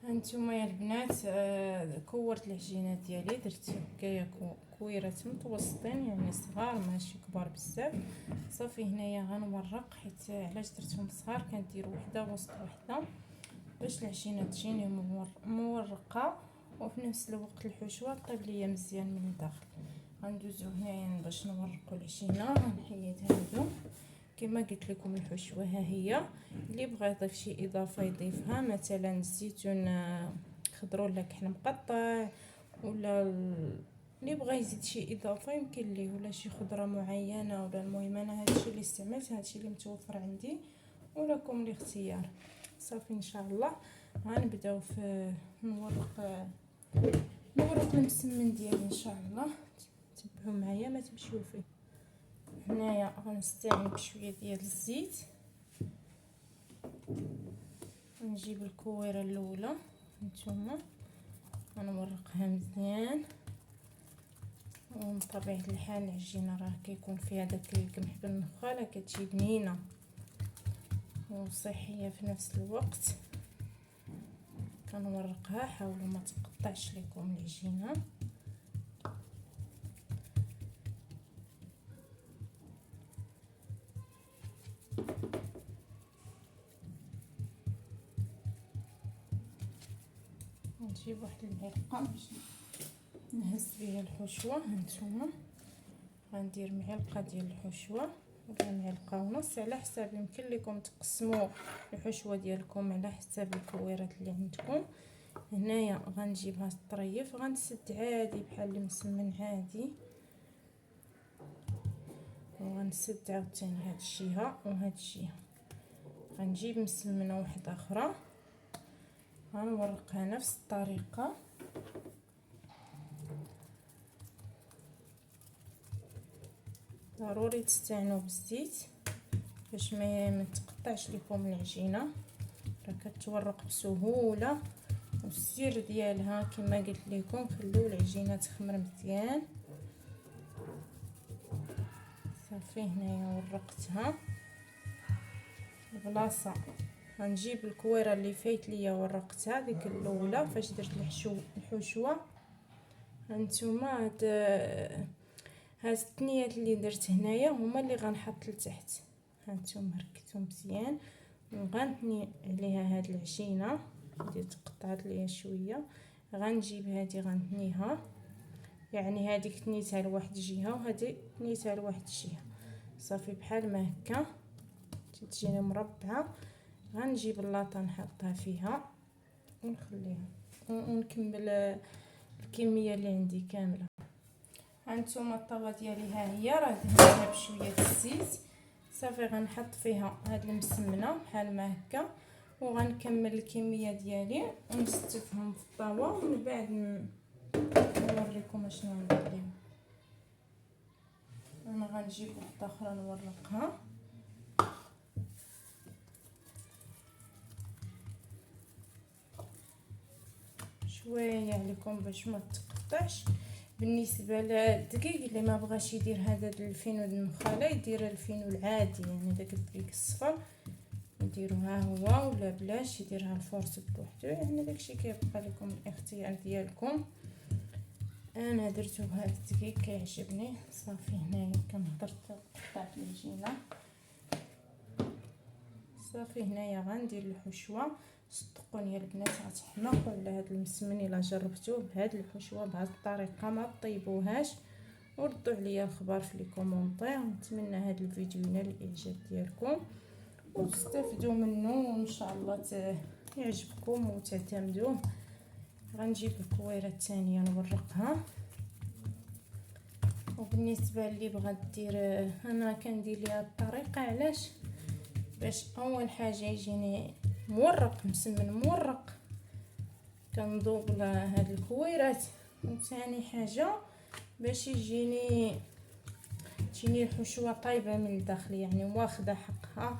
هانتوما يا البنات، كورت العجينه ديالي، درت هكايا كويرات متوسطين يعني صغار ماشي كبار بزاف. صافي هنايا غنورق، حيت علاش درتهم صغار كندير وحده وسط وحده باش العجينه تجيني مورقه، وفي نفس الوقت الحشوه طيب ليا مزيان من الداخل. غندوزو هنايا باش نورقوا العجينه. غنحيد هادو كما قلت لكم. الحشوه ها هي، اللي بغى يضيف شي اضافه يضيفها، مثلا الزيتون خضر ولا كحل مقطع، ولا اللي بغى يزيد شي اضافه يمكن ليه، ولا شي خضره معينه، ولا المهم انا هادشي اللي استعملت، هادشي اللي متوفر عندي، ولكم الاختيار. صافي ان شاء الله غنبداو في نورق المسمن ديالي ان شاء الله. تبعوا معايا ما تمشيو فيه. هنايا غنستعمل بشويه ديال الزيت. نجيب الكويره الاولى، نتوما غنورقها مزيان، وبطبيعه الحال العجينه راه كيكون فيها داك القمح بالنخاله، كتجي بنينه وصحيه في نفس الوقت. كنورقها، حاولوا ما تقطعش لكم العجينه. نجيب واحد المعلقه باش نهز بها الحشوه. هانتوما غندير معلقه ديال الحشوه ولا معلقه ونص على حساب، يمكن لكم تقسموا الحشوه ديالكم على حساب الكويرات اللي عندكم. هنايا غنجيب هاد الطريف، غنسد عادي بحال المسمن عادي، وغنسد عاوتاني هاد الجهه وهاد الجهه. غنجيب مسمنه واحده اخرى غنورقها نفس الطريقه. ضروري تستعنوا بالزيت باش ما تقطعش لكم العجينه، راه كتورق بسهوله. والسر ديالها كما قلت لكم، خليو العجينه تخمر مزيان. صافي هنايا ورقتها البلاصه. غنجيب الكويره اللي فايت ليا ورقتها، ديك الاولى فاش درت الحشوه. هانتوما هاد الثنيات اللي درت هنايا هما اللي غنحط لتحت. هانتوما ركزوا مزيان، وغنثني عليها هاد العجينه اللي تقطعت ليا شويه. غنجيب هادي غنثنيها، يعني هذيك ثنيتها لواحد الجهه وهذه ثنيتها لواحد الجهه. صافي بحال ما هكا تجيني مربعه. غنجيب اللاطه نحطها فيها ونخليها ونكمل الكميه اللي عندي كامله. هانتوما الطاوه ديالي ها هي، راه دهنتها بشويه الزيت. صافي غنحط فيها هاد المسمنه بحال ما هكا، وغنكمل الكميه ديالي ونستفهم في الطاوه، ومن بعد نوريكم اشنو ندير لهم. انا غنجيب وحده اخرى نورقها. شويه عليكم باش ما تقطعش. بالنسبه للدقيق اللي ما بغاش يدير هذا الفينو النخاله، يدير الفينو العادي، يعني داك الدقيق الصفر يديروها هو، ولا بلاش يديرها الفورس بوحدو، يعني داكشي كيبقى لكم الاختيار ديالكم. انا درتو بهذا الدقيق كيعجبني. صافي هنايا كنهضر قطعت العجينه. صافي هنايا غندير الحشوه. صدقوني يا البنات غتحماقوا على هذا المسمن الا جربتوه بهذه الحشوه بهذه الطريقه، ما طيبوهاش. وردوا عليا الخبر في لي كومونطير. نتمنى هذا الفيديو ينال الاعجاب ديالكم وتستافدوا منه، وان شاء الله يعجبكم وتعتمدوه. غنجيب الكويره الثانيه نورقها. وبالنسبه اللي بغات دير، انا كندير ليها الطريقه علاش؟ باش اول حاجه يجيني مورق مسمن مورق، كنضوب هاد الكويرات. وثاني حاجه باش تجيني الحشوه طايبه من الداخل، يعني واخده حقها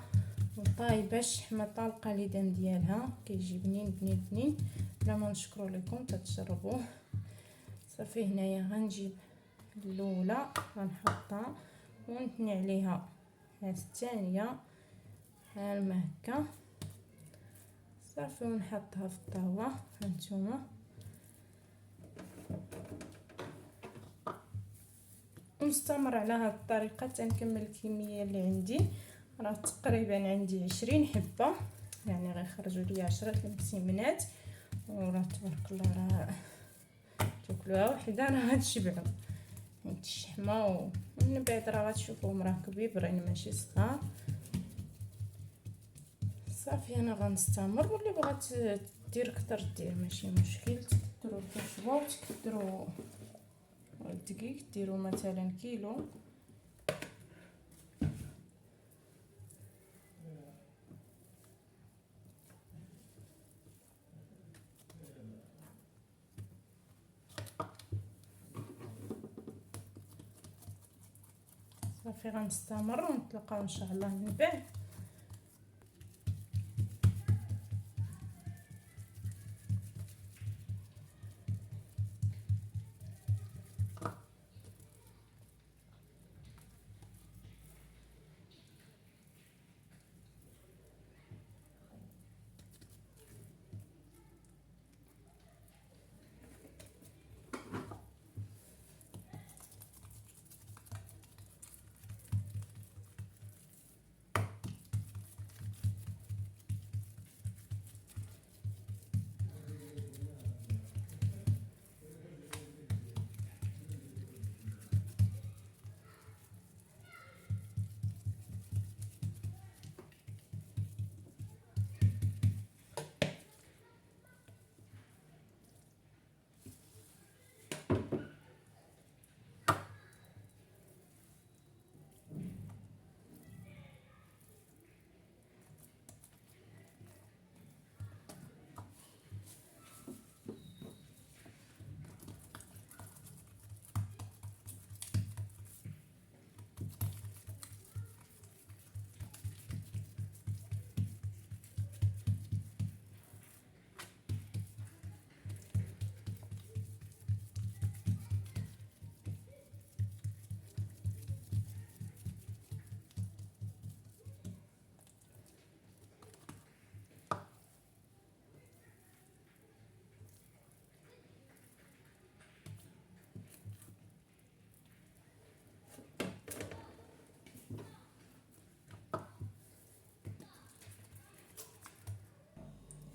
وطايبه شحمه طالقه ليدان ديالها، كيجي بنين بنين بنين. بلا ما نشكرو لكم تتجربوه. صافي هنايا غنجيب الاولى غنحطها ونثني عليها هاد الثانيه بحال ما هكا. صافي ونحطها في الطاوه. هانتوما ونستمر على هذه الطريقه تنكمل الكميه اللي عندي. راه تقريبا عندي 20 حبه، يعني غيخرجوا لي 10 المسمنات، وراه تبارك الله راه تاكلوها وحده راه غتشبعوا. هاد الشحمه ومن بعد راه غتشوفوهم راه كبيبرين ماشي صغار. صافي انا غنستمر، واللي بغات دير اكثر دير ماشي مشكل. تكثروا الكسوه وتكثروا الدقيق، ديروا مثلا كيلو. صافي غنستمر ونتلاقاو ان شاء الله من بعد.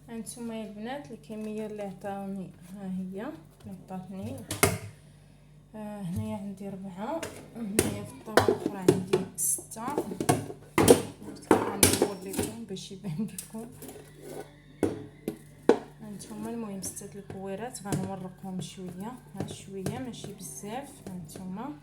هانتوما يا البنات الكميه اللي عطاوني ها هي اللي عطاتني. هنايا عندي 4، وهنايا في الطاوله الاخرى عندي 6. غنصور لكم باش يبان لكم. هانتوما المهم 6 الكويرات غنورقهم شويه، ها شويه ماشي بزاف. هانتوما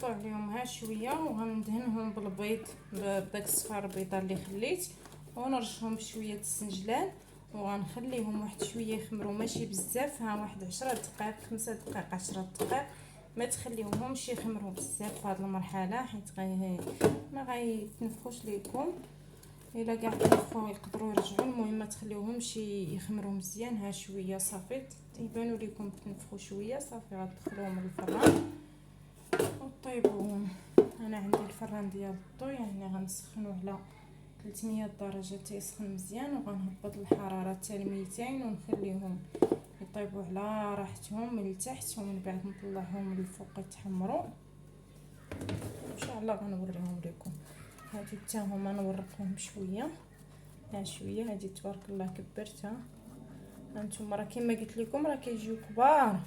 عليهم ها شويه، وغندهنهم بالبيض بداك الصفار البيضه اللي خليت، ونرشهم بشويه السنجلان، وغنخليهم واحد شويه يخمروا ماشي بزاف. ها واحد 10 دقائق 5 دقائق 10 دقائق، ما تخليوهمش يخمروا بزاف في هذه المرحله حيت ما غيتنفخوش ليكم. الا كاع تنفخوا يقدروا يرجعوا، المهم ما تخليوهمش يخمروا مزيان. ها شويه صافي تيبانوا لكم تنفخوا شويه، صافي غتدخلوهم للفران وطيبوهم. انا عندي الفران ديال الضو، يعني غنسخنوه على 300 درجه تيسخن مزيان، وغنهبط الحراره حتى ل 200 ونخليهم يطيبوا على راحتهم من التحت، ومن بعد نطلعهم من الفوق يتحمروا ان شاء الله. غنوريهم لكم هادو حتى هما نورقهم شويه. ها شويه هادي تبارك الله كبرتها. هانتوما راه كما قلت لكم راه كيجيو كبار،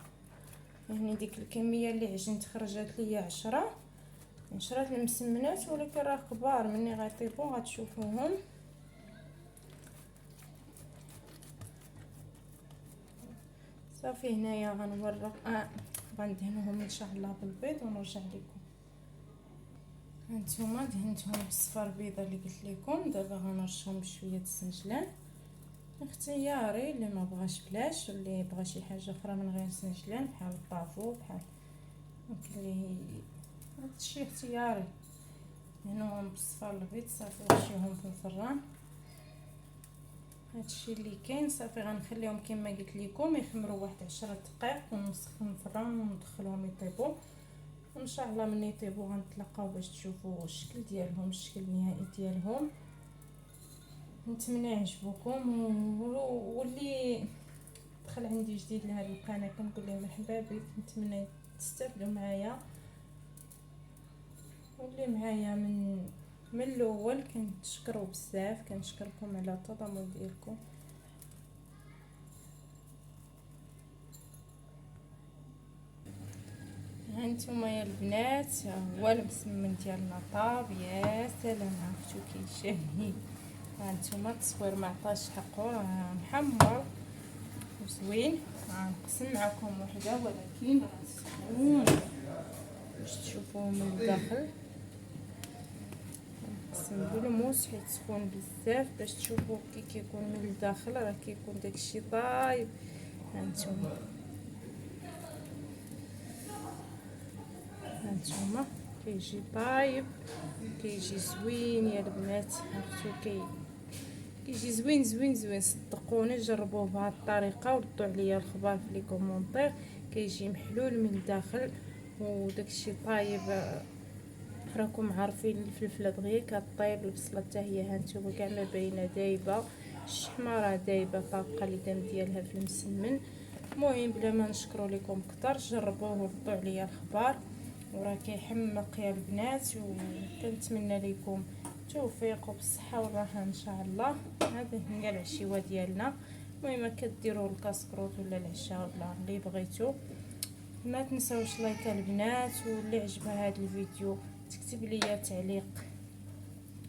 يعني ديك الكميه اللي عجنت خرجت ليا 10 المسمنات، ولكن راه كبار. مني غيطيبوا غتشوفوهم. صافي هنايا غنورق غندهنهم ان شاء الله بالبيض ونرجع لكم. هانتوما دهنتهم بالصفار البيضه اللي قلت لكم. دابا غنرشهم بشويه السنجلان اختياري، اللي ما بغاش بلاش، واللي بغى شي حاجه اخرى من غير سنجلان بحال الطافو بحال اللي هادشي اختياري. هناهم بالصفار البيض صافي نرشيهم في الفران. هادشي اللي كاين. صافي غنخليهم كما قلت لكم يخمروا واحد 10 دقائق ونسخن الفران وندخلهم يطيبوا، وان شاء الله من يطيبوا غنتلاقاو باش تشوفوا الشكل ديالهم، الشكل النهائي ديالهم. نتمنى يعجبوكم، واللي دخل عندي جديد لهذه القناه كنقول لهم مرحبا بك، نتمنى تستافدوا معايا، واللي معايا من الاول كنتشكروا بزاف، كنشكركم على التضامن ديالكم. هانتوما يا البنات هو المسمن ديالنا طاب، يا سلام عرفتو كي شاهي. هانتوما التصوير ما عطاش حقه، راه محمر وزوين. غنقسم معكم وحده ولكن غتسخون باش تشوفوه من الداخل. نقسم بالموس حيت سخون بزاف باش تشوفوه كي كيكون من الداخل، راه كيكون داكشي طايب. هانتوما كيجي طايب، كيجي زوين يا البنات، عرفتو كيجي زوين زوين زوين. صدقوني جربوه بهذه الطريقه وردوا عليا الخبر في لي كومونطير، كيجي محلول من الداخل وداكشي طايب. راكم عارفين الفلفله دغيا كطيب، البصله حتى هي هانتوما كاع ما باينه دايبه، الشحمه راه دايبه طابقه الدم ديالها في المسمن. المهم بلا ما نشكروا لكم كتر، جربوه وردوا عليا الخبر، وراه كيحمق يا البنات. وكنتمنى لكم التوفيق وبالصحه والراحه ان شاء الله. هذا هي العشيوه ديالنا. المهم كديروا الكاسكروط ولا العشاء ولا اللي بغيتو. ما تنساوش لايك البنات، واللي عجبها هذا الفيديو تكتب لي تعليق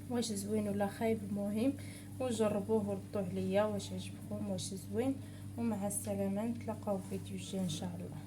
واش زوين ولا خايب. المهم وجربوه وردوا عليا واش عجبكم واش زوين. ومع السلامه، نتلاقاو في فيديو جاي ان شاء الله.